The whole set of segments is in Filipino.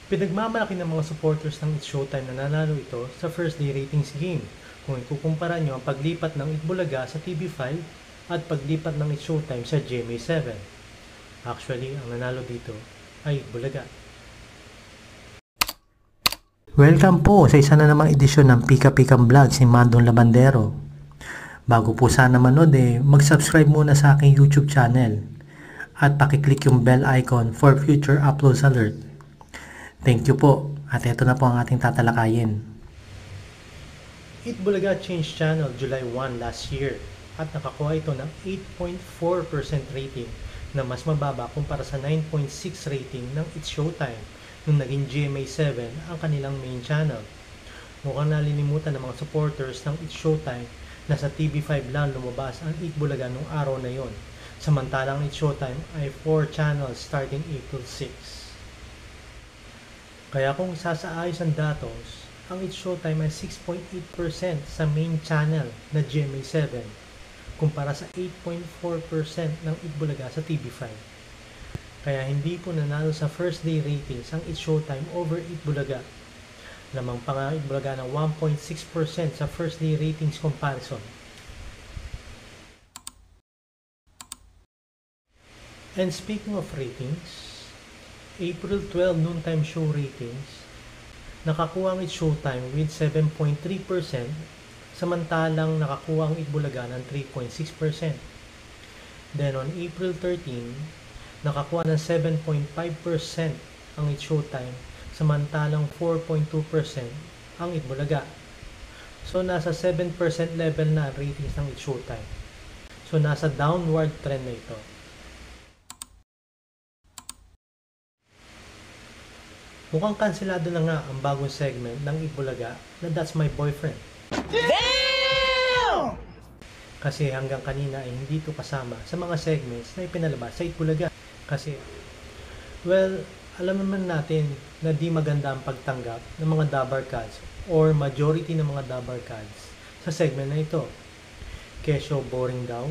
Pinagmamalaki ng mga supporters ng It's Showtime na nanalo ito sa first day ratings game kung ikukumpara nyo ang paglipat ng Itbulaga sa TV5 at paglipat ng It's Showtime sa GMA7. Actually, ang nanalo dito ay Itbulaga. Welcome po sa isa na namang edisyon ng Pika Pikang Vlogs ni Mandong Labandero. Bago po sana manood mag-subscribe muna sa aking YouTube channel at pakiclick yung bell icon for future uploads alert. Thank you po at ito na po ang ating tatalakayin. Itbulaga changed channel July 1 last year at nakakuha ito ng 8.4% rating na mas mababa kumpara sa 9.6 rating ng It's Showtime nung naging GMA7 ang kanilang main channel. Mukhang nalilimutan ng mga supporters ng It's Showtime na sa TV5 lang lumabas ang Itbulaga nung araw na yon. Samantalang It's Showtime ay 4 channels starting April 6. Kaya kung sasaayos ang datos, ang It's Showtime ay 6.8% sa main channel na GMA7 kumpara sa 8.4% ng Itbulaga sa TV5. Kaya hindi po nanalo sa first day ratings ang It's Showtime over Itbulaga. Lamang pa nga Itbulaga ng 1.6% sa first day ratings comparison. And speaking of ratings, April 12 noontime show ratings, nakakuha ang It's Showtime with 7.3%, samantalang nakakuha ang Itbulaga ng 3.6%. Then on April 13, nakakuha ng 7.5% ang It's Showtime, samantalang 4.2% ang Itbulaga. So nasa 7% level na ratings ng It's Showtime. So nasa downward trend na ito. Mukhang kanselado na nga ang bagong segment ng Itbulaga na That's My Boyfriend. Damn! Kasi hanggang kanina ay hindi ito kasama sa mga segments na ipinalabas sa Itbulaga. Kasi, well, alam naman natin na di maganda ang pagtanggap ng mga dabarkads or majority ng mga dabarkads sa segment na ito. Kesyo boring daw,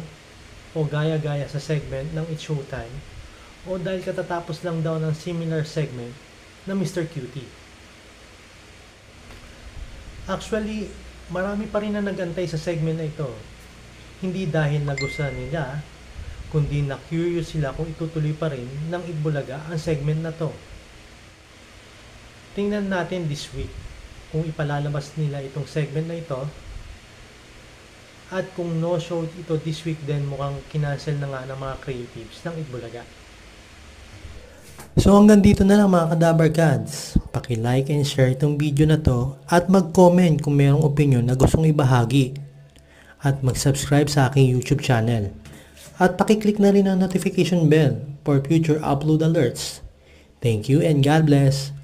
o gaya-gaya sa segment ng It's Showtime, o dahil katatapos lang daw ng similar segment na Mr. Cutie. Actually, marami pa rin na nagantay sa segment na ito. Hindi dahil nagustuhan nila, kundi na curious sila kung itutuloy pa rin ng Itbulaga ang segment na to. Tingnan natin this week kung ipalalabas nila itong segment na ito, at kung no show ito this week din, mukhang kinancel na nga ng mga creatives ng Itbulaga. So hanggang dito na lang mga kadabarkads. Paki-like and share itong video na to at mag-comment kung mayroong opinion na gustong ibahagi. At mag-subscribe sa aking YouTube channel. At paki-click na rin ang notification bell for future upload alerts. Thank you and God bless!